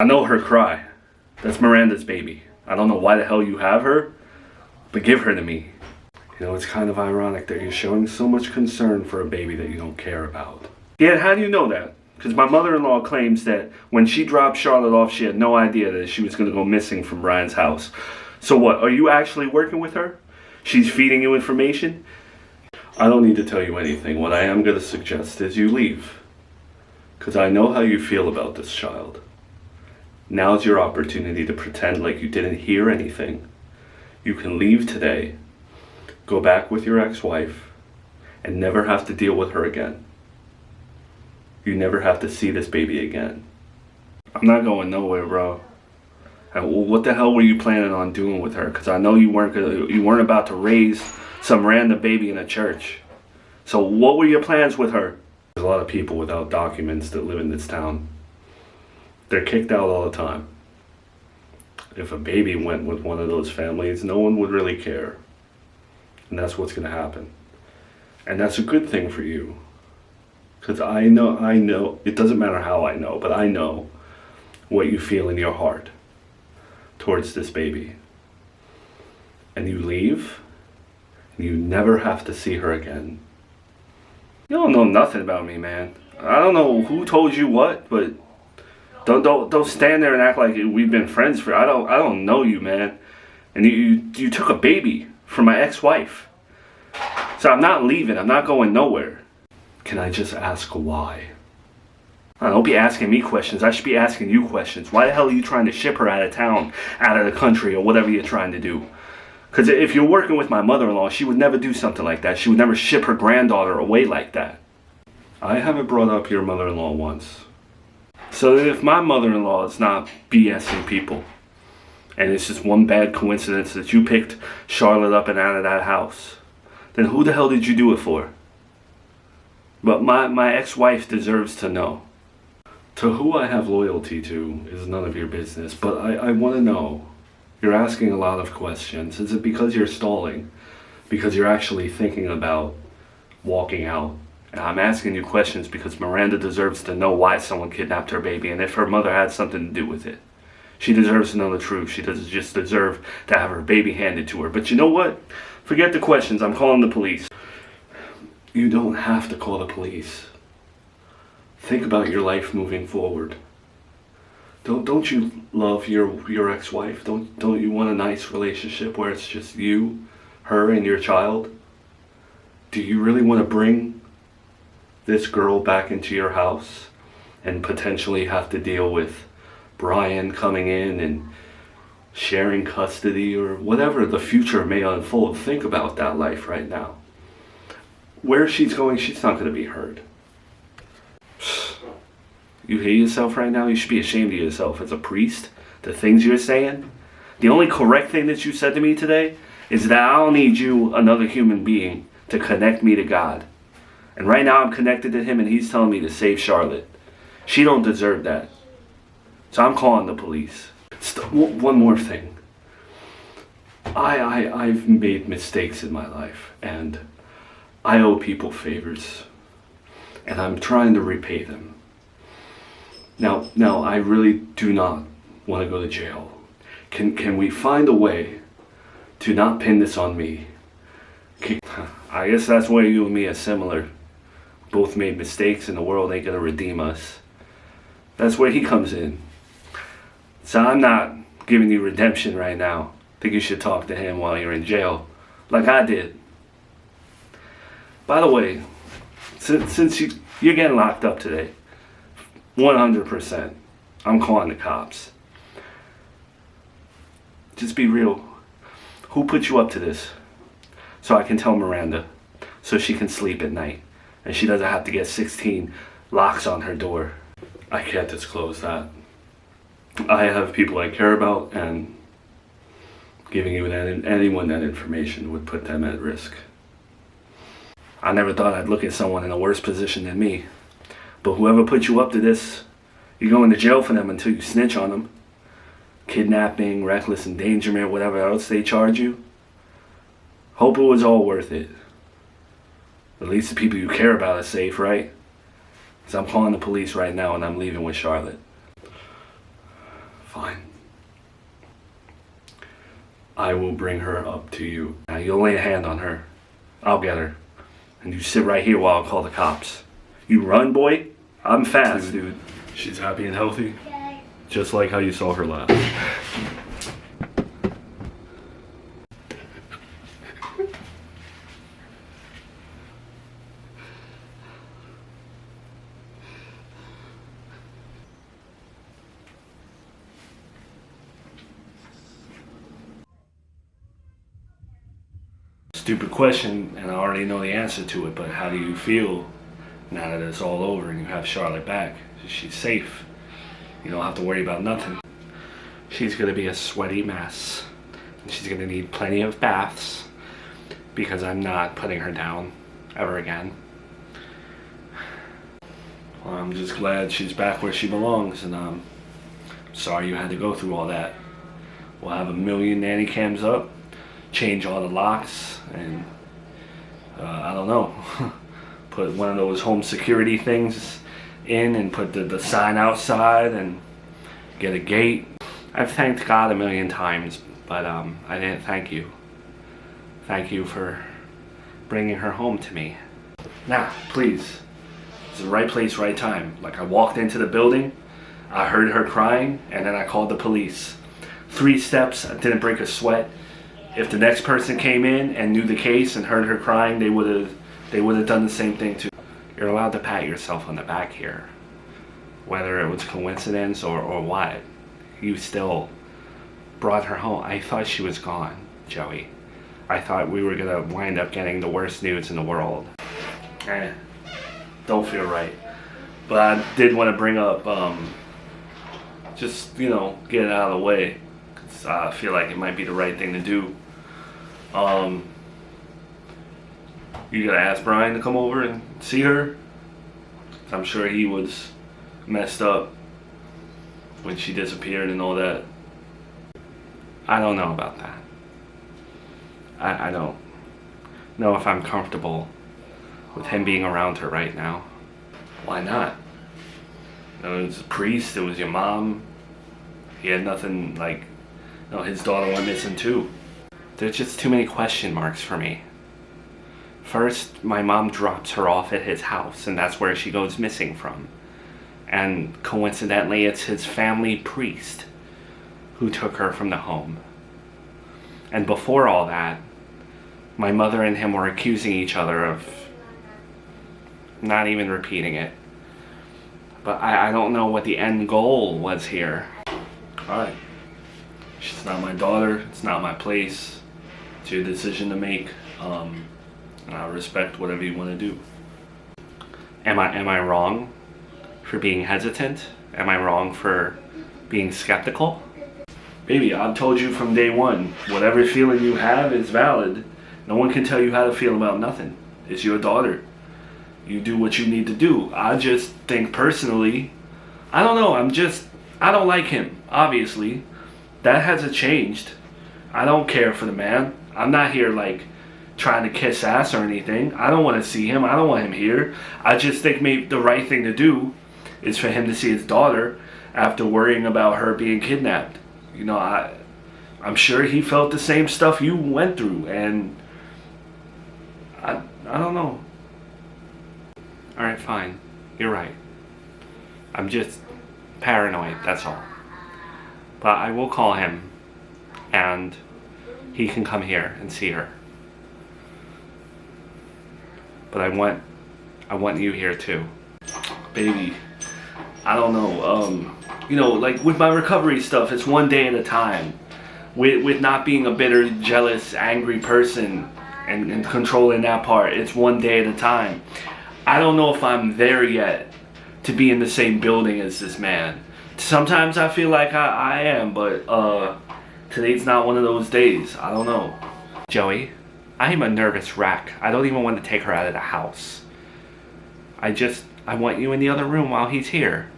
I know her cry. That's Miranda's baby. I don't know why the hell you have her, but give her to me. You know, it's kind of ironic that you're showing so much concern for a baby that you don't care about. Yeah, how do you know that? Because my mother-in-law claims that when she dropped Charlotte off, she had no idea that she was going to go missing from Brian's house. So what, are you actually working with her? She's feeding you information? I don't need to tell you anything. What I am going to suggest is you leave. Because I know how you feel about this child. Now's your opportunity to pretend like you didn't hear anything. You can leave today, go back with your ex-wife, and never have to deal with her again. You never have to see this baby again. I'm not going nowhere, bro. And what the hell were you planning on doing with her? Because I know you weren't about to raise some random baby in a church. So what were your plans with her? There's a lot of people without documents that live in this town. They're kicked out all the time. If a baby went with one of those families, no one would really care. And that's what's going to happen. And that's a good thing for you. Because I know, it doesn't matter how I know, but I know what you feel in your heart towards this baby. And you leave, and you never have to see her again. You don't know nothing about me, man. I don't know who told you what, but don't stand there and act like we've been friends for. I don't know you, man. And you took a baby from my ex-wife. So I'm not leaving. I'm not going nowhere. Can I just ask why? Don't be asking me questions. I should be asking you questions. Why the hell are you trying to ship her out of town, out of the country, or whatever you're trying to do? Because if you're working with my mother-in-law, she would never do something like that. She would never ship her granddaughter away like that. I haven't brought up your mother-in-law once. So if my mother-in-law is not BSing people, and it's just one bad coincidence that you picked Charlotte up and out of that house, then who the hell did you do it for? But my ex-wife deserves to know. To who I have loyalty to is none of your business, but I want to know. You're asking a lot of questions. Is it because you're stalling? Because you're actually thinking about walking out? And I'm asking you questions because Miranda deserves to know why someone kidnapped her baby, and if her mother had something to do with it. She deserves to know the truth. She doesn't just deserve to have her baby handed to her. But you know what? Forget the questions. I'm calling the police. You don't have to call the police. Think about your life moving forward. Don't you love your ex-wife? Don't you want a nice relationship where it's just you, her, and your child? Do you really want to bring this girl back into your house and potentially have to deal with Brian coming in and sharing custody or whatever the future may unfold? Think about that life right now. Where she's going, she's not going to be hurt. You hate yourself right now? You should be ashamed of yourself as a priest. The things you're saying. The only correct thing that you said to me today is that I don't need you, another human being, to connect me to God. And right now I'm connected to him and he's telling me to save Charlotte. She don't deserve that. So I'm calling the police. One more thing. I've made mistakes in my life and I owe people favors. And I'm trying to repay them. Now, I really do not want to go to jail. Can we find a way to not pin this on me? I guess that's where you and me are similar. Both made mistakes and the world ain't gonna redeem us. That's where he comes in. So I'm not giving you redemption right now. I think you should talk to him while you're in jail, like I did. By the way, since you're getting locked up today, 100%, I'm calling the cops. Just be real. Who put you up to this? So I can tell Miranda, so she can sleep at night, and she doesn't have to get 16 locks on her door. I can't disclose that. I have people I care about, and giving you anyone that information would put them at risk. I never thought I'd look at someone in a worse position than me. But whoever put you up to this, you're going to jail for them until you snitch on them. Kidnapping, reckless endangerment, whatever else they charge you. Hope it was all worth it. At least the people you care about are safe, right? So I'm calling the police right now and I'm leaving with Charlotte. Fine. I will bring her up to you. Now you'll lay a hand on her. I'll get her. And you sit right here while I call the cops. You run, boy. I'm fast, dude. She's happy and healthy. Just like how you saw her last. Stupid question, and I already know the answer to it, but how do you feel now that it's all over and you have Charlotte back? She's safe. You don't have to worry about nothing. She's gonna be a sweaty mess. And she's gonna need plenty of baths because I'm not putting her down ever again. Well, I'm just glad she's back where she belongs, and I'm sorry you had to go through all that. We'll have 1,000,000 nanny cams up, change all the locks, and I don't know, put one of those home security things in and put the sign outside and get a gate. I've thanked God 1,000,000 times, but I didn't thank you. Thank you for bringing her home to me. Now, please, it's the right place, right time. Like, I walked into the building, I heard her crying, and then I called the police. 3 steps, I didn't break a sweat. If the next person came in and knew the case and heard her crying, they would have done the same thing too. You're allowed to pat yourself on the back here. Whether it was coincidence or what, you still brought her home. I thought she was gone, Joey. I thought we were gonna wind up getting the worst news in the world. Don't feel right. But I did want to bring up, just, get it out of the way. 'Cause I feel like it might be the right thing to do. You gotta ask Brian to come over and see her. I'm sure he was messed up when she disappeared and all that. I don't know about that. I don't know if I'm comfortable with him being around her right now. Why not? It was a priest, it was your mom. He had nothing like, his daughter went missing too. There's just too many question marks for me. First, my mom drops her off at his house, and that's where she goes missing from. And coincidentally, it's his family priest who took her from the home. And before all that, my mother and him were accusing each other of, not even repeating it, but I don't know what the end goal was here. Alright. She's not my daughter, it's not my place. It's your decision to make. And I respect whatever you want to do. Am I wrong for being hesitant? Am I wrong for being skeptical? Baby, I've told you from day one, whatever feeling you have is valid. No one can tell you how to feel about nothing. It's your daughter. You do what you need to do. I just think personally, I don't know, I don't like him, obviously. That hasn't changed. I don't care for the man. I'm not here like trying to kiss ass or anything. I don't want to see him. I don't want him here. I just think maybe the right thing to do is for him to see his daughter after worrying about her being kidnapped. I'm sure he felt the same stuff you went through, and I don't know. Alright, fine. You're right. I'm just paranoid, that's all. But I will call him, and he can come here and see her. But I want you here too. Baby, I don't know, like with my recovery stuff, it's one day at a time. With not being a bitter, jealous, angry person and controlling that part, it's one day at a time. I don't know if I'm there yet to be in the same building as this man. Sometimes I feel like I am, but today's not one of those days. I don't know. Joey, I am a nervous wreck. I don't even want to take her out of the house. I want you in the other room while he's here.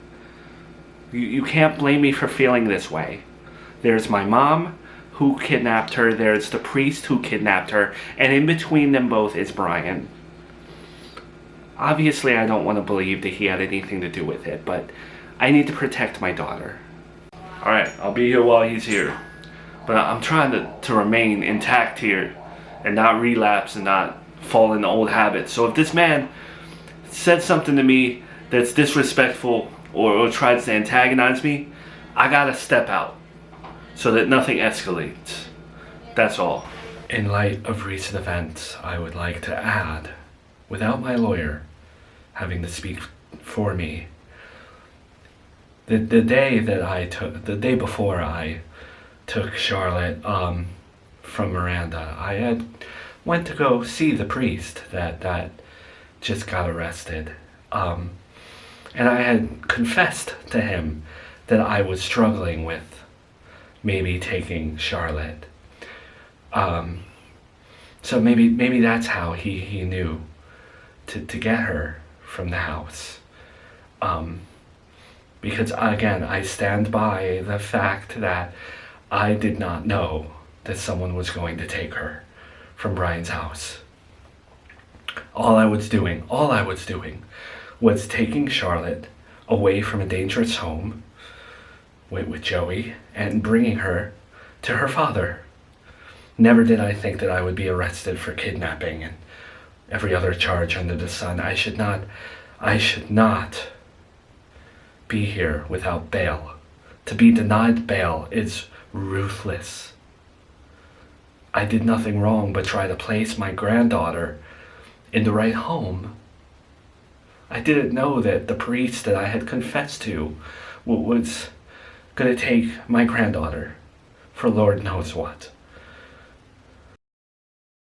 You can't blame me for feeling this way. There's my mom who kidnapped her, there's the priest who kidnapped her, and in between them both is Brian. Obviously, I don't want to believe that he had anything to do with it, but I need to protect my daughter. Alright, I'll be here while he's here. But I'm trying to remain intact here and not relapse and not fall into old habits. So if this man said something to me that's disrespectful or tries to antagonize me, I gotta step out so that nothing escalates. That's all. In light of recent events, I would like to add, without my lawyer having to speak for me, the day before I took Charlotte from Miranda, I had went to go see the priest that just got arrested. And I had confessed to him that I was struggling with maybe taking Charlotte. So maybe that's how he knew to get her from the house. Because again, I stand by the fact that I did not know that someone was going to take her from Brian's house. All I was doing was taking Charlotte away from a dangerous home with Joey and bringing her to her father. Never did I think that I would be arrested for kidnapping and every other charge under the sun. I should not be here without bail. To be denied bail is ruthless. I did nothing wrong but try to place my granddaughter in the right home. I didn't know that the priest that I had confessed to was going to take my granddaughter for Lord knows what.